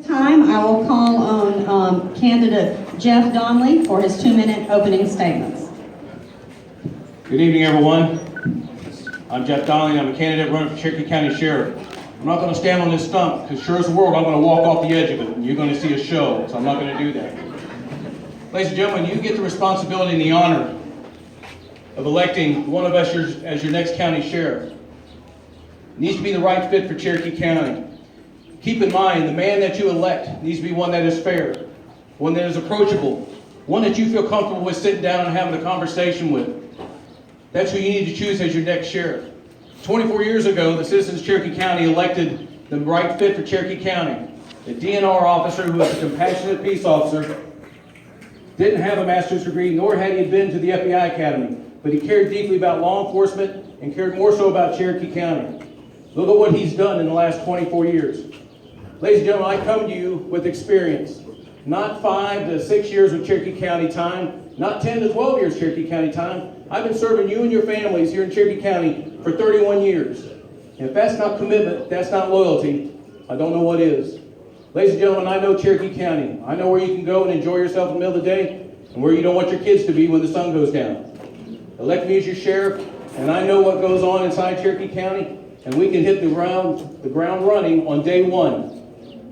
Time, I will call on candidate Jeff Donnelly for his 2-minute opening statements. Good evening, everyone. I'm Jeff Donnelly. I'm a candidate running for Cherokee County Sheriff. I'm not going to stand on this stump because sure as the world I'm going to walk off the edge of it and you're going to see a show, so I'm not going to do that. Ladies and gentlemen, you get the responsibility and the honor of electing one of us as your next county sheriff. It needs to be the right fit for Cherokee County. Keep in mind, the man that you elect needs to be one that is fair, one that is approachable, one that you feel comfortable with sitting down and having a conversation with. That's who you need to choose as your next sheriff. 24 years ago, the citizens of Cherokee County elected the right fit for Cherokee County. A DNR officer who was a compassionate peace officer, didn't have a master's degree, nor had he been to the FBI Academy, but he cared deeply about law enforcement and cared more so about Cherokee County. Look at what he's done in the last 24 years. Ladies and gentlemen, I come to you with experience. Not 5 to 6 years of Cherokee County time, not 10 to 12 years Cherokee County time. I've been serving you and your families here in Cherokee County for 31 years. And if that's not commitment, that's not loyalty, I don't know what is. Ladies and gentlemen, I know Cherokee County. I know where you can go and enjoy yourself in the middle of the day and where you don't want your kids to be when the sun goes down. Elect me as your sheriff, and I know what goes on inside Cherokee County, and we can hit the ground running on day one.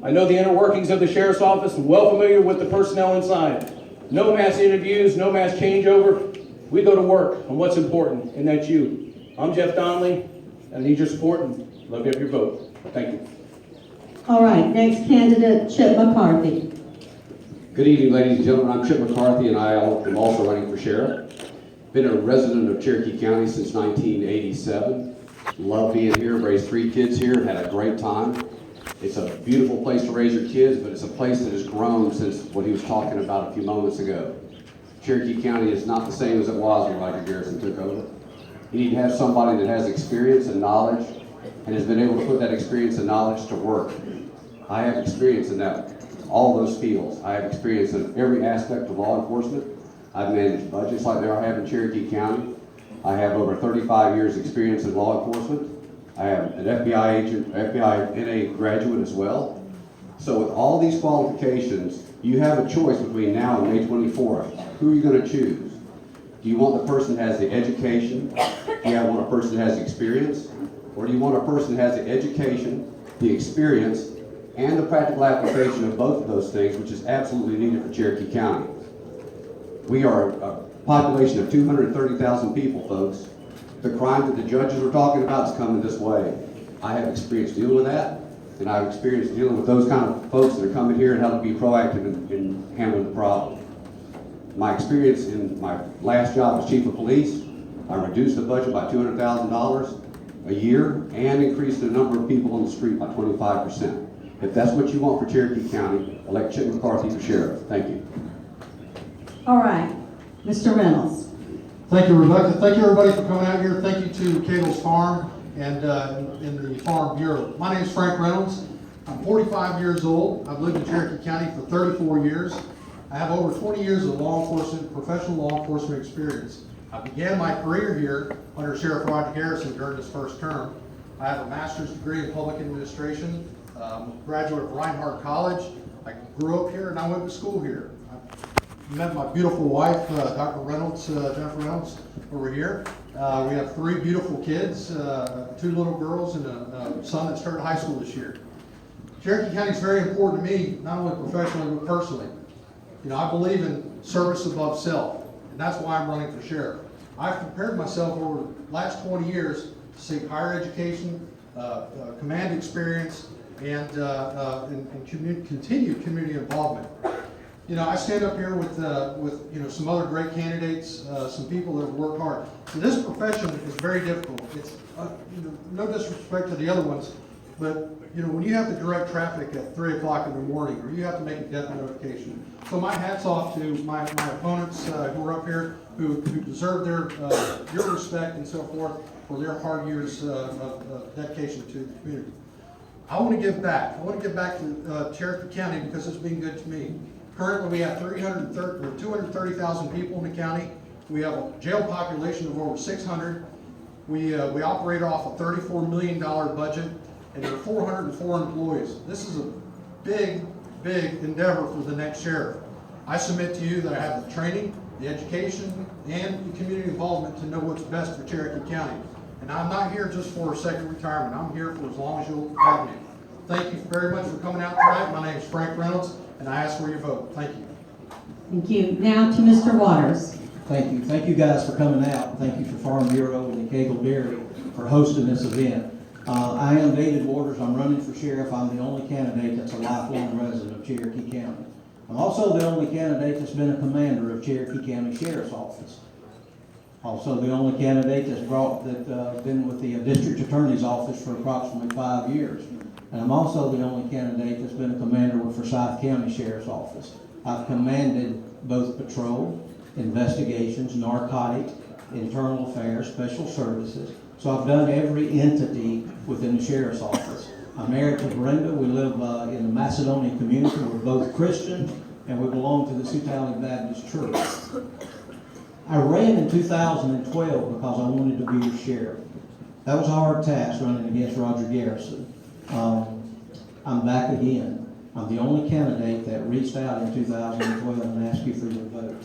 I know the inner workings of the sheriff's office and well familiar with the personnel inside. No mass interviews, no mass changeover. We go to work on what's important, and that's you. I'm Jeff Donnelly, and I need your support and love to have your vote. Thank you. All right, next candidate, Chip McCarthy. Good evening, ladies and gentlemen. I'm Chip McCarthy, and I am also running for sheriff. Been a resident of Cherokee County since 1987. Love being here, raised 3 kids here, and had a great time. It's a beautiful place to raise your kids, but it's a place that has grown since what he was talking about a few moments ago. Cherokee County is not the same as it was when Roger Garrison took over. You need to have somebody that has experience and knowledge and has been able to put that experience and knowledge to work. I have experience in all those fields. I have experience in every aspect of law enforcement. I've managed budgets like I have in Cherokee County. I have over 35 years experience in law enforcement. I am an FBI agent, FBI NA graduate as well. So with all these qualifications, you have a choice between now and May 24th. Who are you going to choose? Do you want the person that has the education? Do you want a person that has experience? Or do you want a person that has the education, the experience, and the practical application of both of those things, which is absolutely needed for Cherokee County? We are a population of 230,000 people, folks. The crime that the judges were talking about is coming this way. I have experience dealing with that, and I have experience dealing with those kind of folks that are coming here and how to be proactive in handling the problem. My experience in my last job as chief of police, I reduced the budget by $200,000 a year and increased the number of people on the street by 25%. If that's what you want for Cherokee County, elect Chip McCarthy for sheriff. Thank you. All right, Mr. Reynolds. Thank you, Rebecca. Thank you, everybody, for coming out here. Thank you to Cagle's Farm and in the Farm Bureau. My name is Frank Reynolds. I'm 45 years old. I've lived in Cherokee County for 34 years. I have over 20 years of law enforcement, professional law enforcement experience. I began my career here under Sheriff Roger Garrison during his first term. I have a master's degree in public administration, graduate of Reinhardt College. I grew up here and I went to school here. I met my beautiful wife, Dr. Reynolds, Jennifer Reynolds, over here. We have 3 beautiful kids, 2 little girls and a son that started high school this year. Cherokee County is very important to me, not only professionally, but personally. You know, I believe in service above self, and that's why I'm running for sheriff. I've prepared myself over the last 20 years to seek higher education, command experience, and continued community involvement. You know, I stand up here with some other great candidates, some people that have worked hard. So this profession is very difficult. It's no disrespect to the other ones, but when you have to direct traffic at 3 o'clock in the morning, or you have to make a death notification. So my hat's off to my opponents who are up here, who deserve your respect and so forth for their hard years of dedication to the community. I want to give back. I want to give back to Cherokee County because it's been good to me. Currently, we have 230,000 people in the county. We have a jail population of over 600. We operate off a $34 million budget, and there are 404 employees. This is a big big endeavor for the next sheriff. I submit to you that I have the training, the education, and the community involvement to know what's best for Cherokee County. And I'm not here just for a second retirement. I'm here for as long as you'll have me. Thank you very much for coming out tonight. My name is Frank Reynolds, and I ask for your vote. Thank you. Thank you. Now to Mr. Waters. Thank you. Thank you guys for coming out. Thank you for Farm Bureau and the Cagle Dairy for hosting this event. I am David Waters. I'm running for sheriff. I'm the only candidate that's a lifelong resident of Cherokee County. I'm also the only candidate that's been a commander of Cherokee County Sheriff's Office. Also the only candidate that's been with the district attorney's office for approximately 5 years. And I'm also the only candidate that's been a commander with Forsyth County Sheriff's Office. I've commanded both patrol, investigations, narcotic, internal affairs, special services. So I've done every entity within the Sheriff's Office. I'm married to Brenda. We live in the Macedonian community. We're both Christian, and we belong to the Sioux Valley Baptist Church. I ran in 2012 because I wanted to be your sheriff. That was a hard task, running against Roger Garrison. I'm back again. I'm the only candidate that reached out in 2012 and asked you for your vote.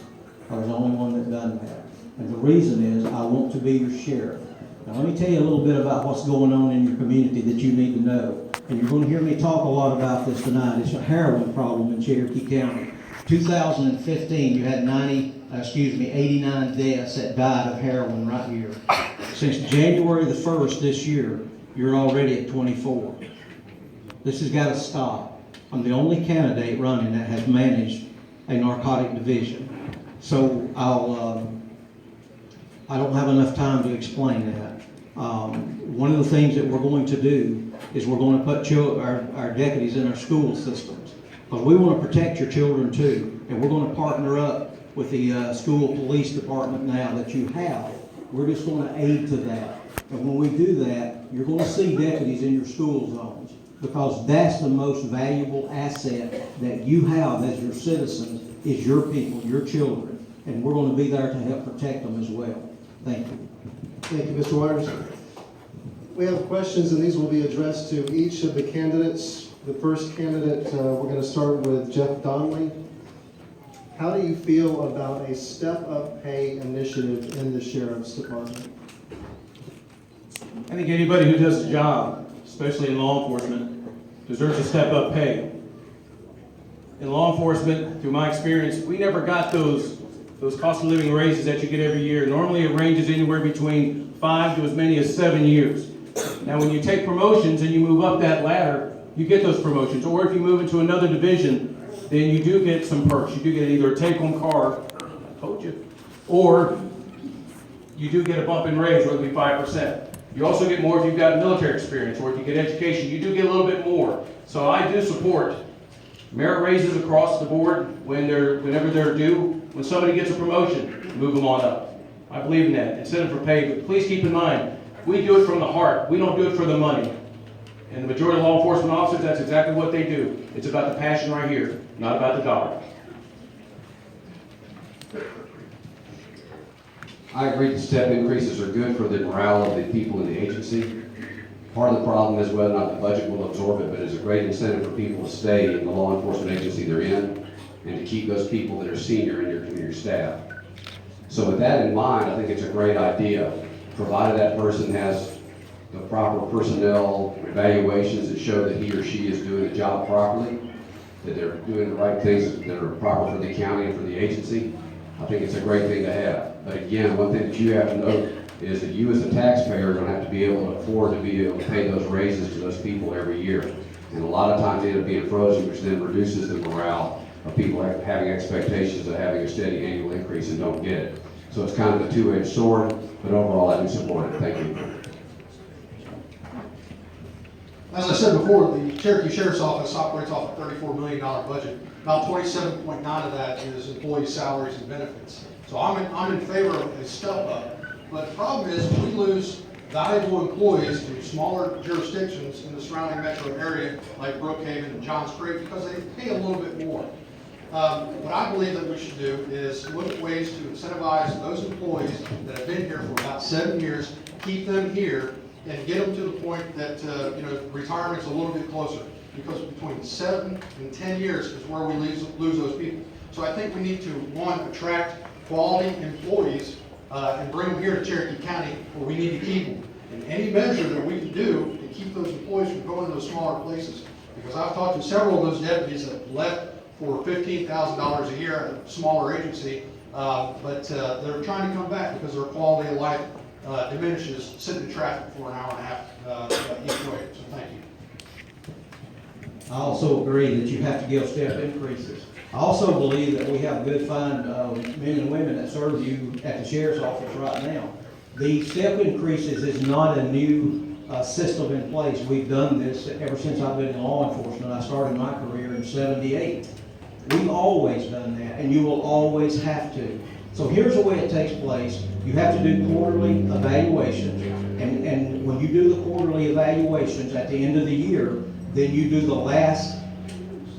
I was the only one that done that. And the reason is I want to be your sheriff. Now let me tell you a little bit about what's going on in your community that you need to know. And you're going to hear me talk a lot about this tonight. It's a heroin problem in Cherokee County. 2015, you had 89 deaths that died of heroin right here. Since January the 1st this year, you're already at 24. This has got to stop. I'm the only candidate running that has managed a narcotic division. So I don't have enough time to explain that. One of the things that we're going to do is we're going to put our deputies in our school systems. But we want to protect your children too. And we're going to partner up with the school police department now that you have. We're just going to aid to that. And when we do that, you're going to see deputies in your school zones, because that's the most valuable asset that you have as your citizens is your people, your children. And we're going to be there to help protect them as well. Thank you. Thank you, Mr. Waters. We have questions, and these will be addressed to each of the candidates. The first candidate, we're going to start with Jeff Donnelly. How do you feel about a step-up pay initiative in the Sheriff's Department? I think anybody who does the job, especially in law enforcement, deserves a step-up pay. In law enforcement, through my experience, we never got those cost of living raises that you get every year. Normally it ranges anywhere between 5 to as many as 7 years. Now when you take promotions and you move up that ladder, you get those promotions. Or if you move into another division, then you do get some perks. You do get either a take-home car, I told you, or you do get a bump in raise, whether it be 5%. You also get more if you've got military experience, or if you get education, you do get a little bit more. So I do support merit raises across the board whenever they're due. When somebody gets a promotion, move them on up. I believe in that. Incentive for pay, but please keep in mind, we do it from the heart. We don't do it for the money. And the majority of law enforcement officers, that's exactly what they do. It's about the passion right here, not about the dollar. I agree that step increases are good for the morale of the people in the agency. Part of the problem is whether or not the budget will absorb it, but it's a great incentive for people to stay in the law enforcement agency they're in and to keep those people that are senior in your staff. So with that in mind, I think it's a great idea, provided that person has the proper personnel evaluations that show that he or she is doing the job properly, that they're doing the right things that are proper for the county and for the agency. I think it's a great thing to have. But again, one thing that you have to note is that you as a taxpayer are going to have to be able to afford to be able to pay those raises to those people every year. And a lot of times they end up being frozen, which then reduces the morale of people having expectations of having a steady annual increase and don't get it. So it's kind of a two-edged sword, but overall I do support it. Thank you. As I said before, the Cherokee Sheriff's Office operates off a $34 million budget. About 27.9 of that is employee salaries and benefits. So I'm in favor of a step up. But the problem is we lose valuable employees to smaller jurisdictions in the surrounding metro area like Brookhaven and Johns Creek because they pay a little bit more. What I believe that we should do is look at ways to incentivize those employees that have been here for about 7 years, keep them here, and get them to the point that retirement's a little bit closer. because between 7 and 10 years is where we lose those people. So I think we need to, one, attract quality employees and bring them here to Cherokee County where we need to keep them. And any measure that we can do to keep those employees from going to those smaller places. Because I've talked to several of those deputies that left for $15,000 a year at a smaller agency, but they're trying to come back because their quality of life diminishes sitting in traffic for an hour and a half each way. So thank you. I also agree that you have to give step increases. I also believe that we have good fine men and women that serve you at the sheriff's office right now. The step increases is not a new system in place. We've done this ever since I've been in law enforcement. I started my career in '78. We've always done that, and you will always have to. So here's the way it takes place. You have to do quarterly evaluations, and when you do the quarterly evaluations at the end of the year, then you do the last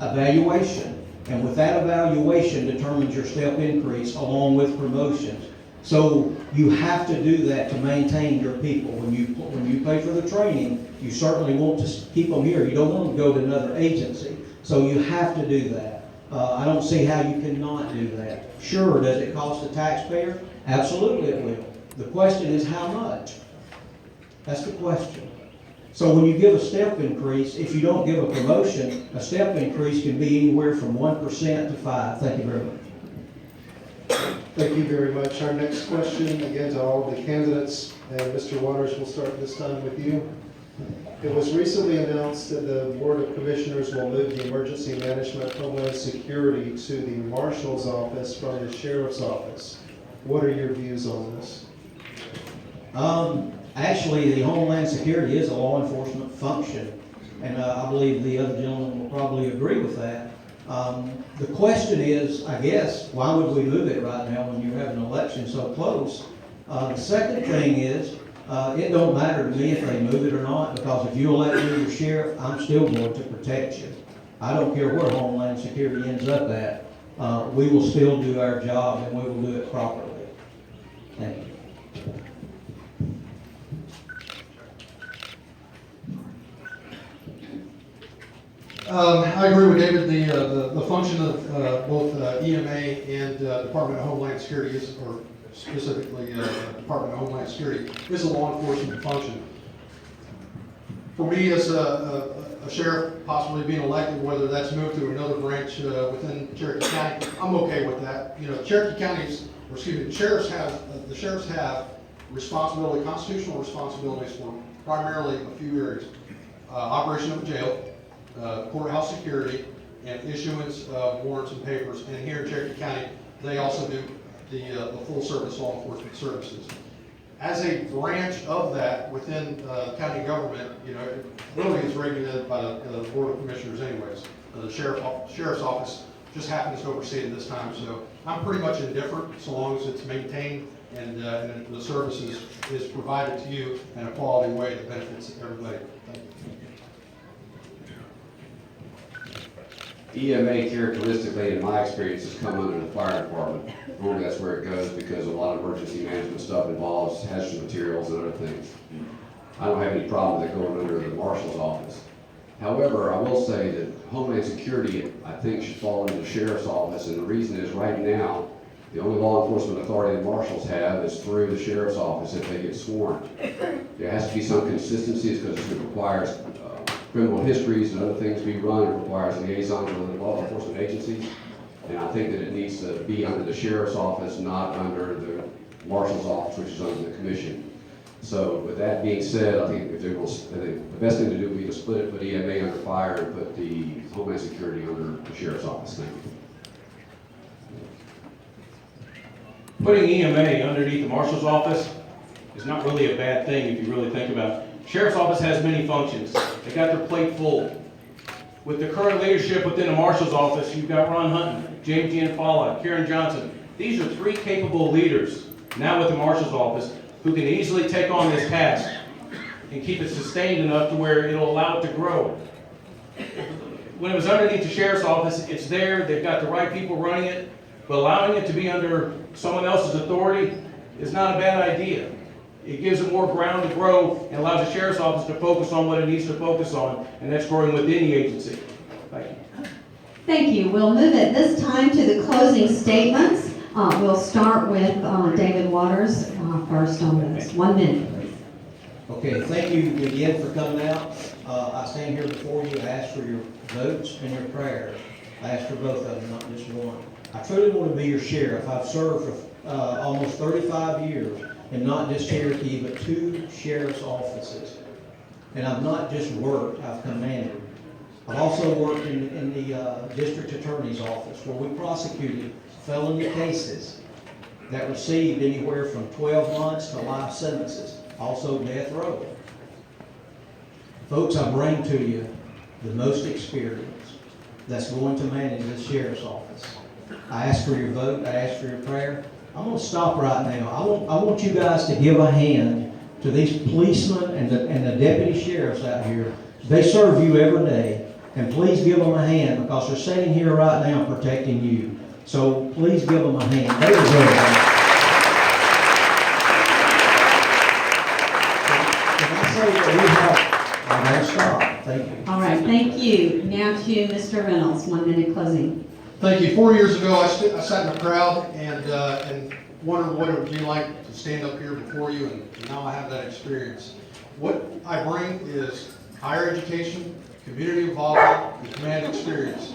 evaluation. And with that evaluation determines your step increase along with promotions. So you have to do that to maintain your people. When you pay for the training, you certainly want to keep them here. You don't want them to go to another agency. So you have to do that. I don't see how you cannot do that. Sure, does it cost the taxpayer? Absolutely it will. The question is how much? That's the question. So when you give a step increase, if you don't give a promotion, a step increase can be anywhere from 1% to 5%. Thank you very much. Thank you very much. Our next question, again, to all of the candidates, and Mr. Waters, we'll start this time with you. It was recently announced that the Board of Commissioners will move the Emergency Management Homeland Security to the Marshal's office from the Sheriff's office. What are your views on this? Actually, the Homeland Security is a law enforcement function, and I believe the other gentleman will probably agree with that. The question is, I guess, why would we move it right now when you have an election so close? The second thing is, it don't matter to me if they move it or not, because if you elect me your sheriff, I'm still going to protect you. I don't care where Homeland Security ends up at. We will still do our job, and we will do it properly. Thank you. I agree with David. The function of both EMA and Department of Homeland Security is, or specifically Department of Homeland Security, is a law enforcement function. For me, as a sheriff possibly being elected, whether that's moved to another branch within Cherokee County, I'm okay with that. You know, Cherokee County's, or excuse me, the sheriffs have responsibility, constitutional responsibilities for primarily a few areas: operation of a jail, courthouse security, and issuance of warrants and papers. And here in Cherokee County, they also do the full service law enforcement services. As a branch of that within county government, you know, it really is regulated by the Board of Commissioners anyways. The sheriff's office just happens to oversee it this time, so I'm pretty much indifferent so long as it's maintained and the service is provided to you in a quality way that benefits everybody. Thank you. EMA characteristically, in my experience, has come under the fire department. Normally that's where it goes because a lot of emergency management stuff involves hazardous materials and other things. I don't have any problem with it going under the marshal's office. However, I will say that Homeland Security, I think, should fall under the sheriff's office, and the reason is right now, the only law enforcement authority the marshals have is through the sheriff's office if they get sworn. There has to be some consistency because it requires criminal histories and other things be run. It requires liaisons with the law enforcement agencies. And I think that it needs to be under the sheriff's office, not under the marshal's office, which is under the commission. So with that being said, I think if the best thing to do would be to split it, put EMA under fire and put the Homeland Security under the sheriff's office. Thank you. Putting EMA underneath the marshal's office is not really a bad thing if you really think about it. Sheriff's office has many functions. They got their plate full. With the current leadership within the marshal's office, you've got Ron Hutton, James Gianfala, Karen Johnson. These are three capable leaders now with the marshal's office who can easily take on this task and keep it sustained enough to where it'll allow it to grow. When it was underneath the sheriff's office, it's there, they've got the right people running it, but allowing it to be under someone else's authority is not a bad idea. It gives it more ground to grow and allows the sheriff's office to focus on what it needs to focus on, and that's growing within the agency. Thank you. Thank you. We'll move at this time to the closing statements. We'll start with David Waters first on this. 1 minute, please. Okay, thank you again for coming out. I stand here before you, I ask for your votes and your prayers. I ask for both of them, not just one. I truly want to be your sheriff. I've served for almost 35 years, and not just Cherokee, but 2 sheriff's offices. And I've not just worked, I've commanded. I've also worked in the district attorney's office, where we prosecuted felony cases that received anywhere from 12 months to life sentences, also death row. Folks, I bring to you the most experience that's going to manage this sheriff's office. I ask for your vote, I ask for your prayer. I'm going to stop right now. I want you guys to give a hand to these policemen and the deputy sheriffs out here. They serve you every day, and please give them a hand, because they're sitting here right now protecting you. So please give them a hand. They deserve it. Can I say that we have, I'm going to stop. Thank you. All right, thank you. Now to Mr. Reynolds, 1 minute closing. Thank you. 4 years ago, I sat in a crowd and wondered what it would be like to stand up here before you, and now I have that experience. What I bring is higher education, community involvement, and command experience.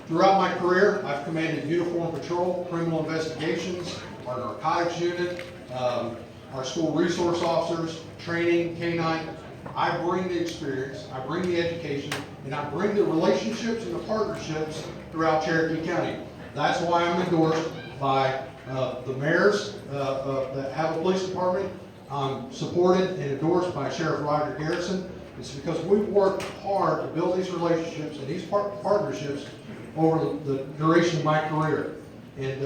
Throughout my career, I've commanded uniform patrol, criminal investigations, our narcotics unit, our school resource officers, training, K-9. I bring the experience, I bring the education, and I bring the relationships and the partnerships throughout Cherokee County. That's why I'm endorsed by the mayors that have a police department. I'm supported and endorsed by Sheriff Roger Garrison. It's because we've worked hard to build these relationships and these partnerships over the duration of my career. And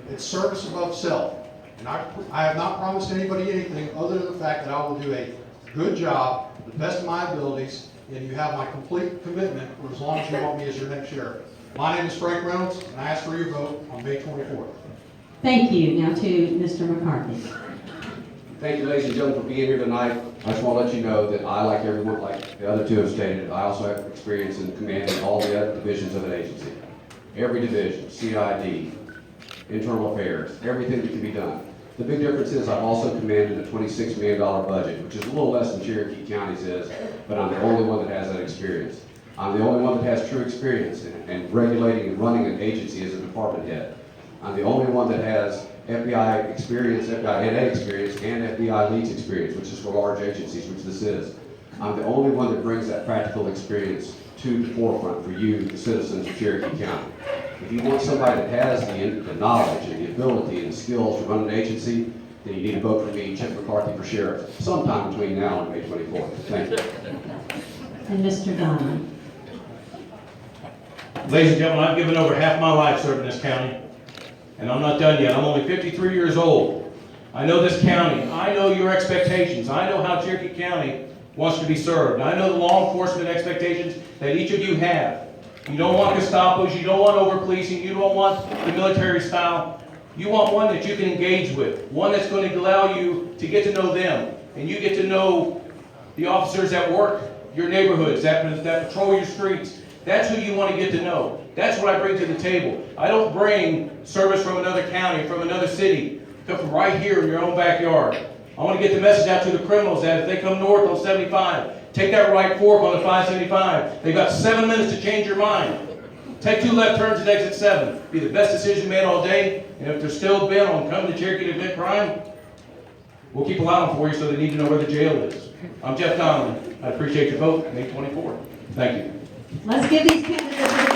it's service above self. And I have not promised anybody anything other than the fact that I will do a good job, the best of my abilities, and you have my complete commitment for as long as you want me as your next sheriff. My name is Frank Reynolds, and I ask for your vote on May 24th. Thank you. Now to Mr. McCarthy. Thank you, ladies and gentlemen, for being here tonight. I just want to let you know that I, like everyone, like the other 2 have stated, I also have experience in commanding all the other divisions of an agency. Every division, CID, internal affairs, everything that can be done. The big difference is I've also commanded a $26 million budget, which is a little less than Cherokee County's is, but I'm the only one that has that experience. I'm the only one that has true experience in regulating and running an agency as a department head. I'm the only one that has FBI experience, FBI NA experience, and FBI leads experience, which is for large agencies, which this is. I'm the only one that brings that practical experience to the forefront for you, the citizens of Cherokee County. If you want somebody that has the knowledge and the ability and the skills to run an agency, then you need to vote for me, Chip McCarthy, for sheriff, sometime between now and May 24th. Thank you. And Mr. Donnelly. Ladies and gentlemen, I've given over half my life serving this county, and I'm not done yet. I'm only 53 years old. I know this county. I know your expectations. I know how Cherokee County wants to be served. I know the law enforcement expectations that each of you have. You don't want Gestapos, you don't want over-policing, you don't want the military style. You want one that you can engage with, one that's going to allow you to get to know them, and you get to know the officers that work your neighborhoods, that patrol your streets. That's who you want to get to know. That's what I bring to the table. I don't bring service from another county, from another city. Come from right here in your own backyard. I want to get the message out to the criminals that if they come north on 75, take that right fork on the 575. They've got 7 minutes to change your mind. Take 2 left turns at exit 7. Be the best decision made all day. And if they're still bent on coming to Cherokee to commit crime, we'll keep a eye on them for you so they need to know where the jail is. I'm Jeff Donnelly. I appreciate your vote, May 24th. Thank you. Let's give these candidates a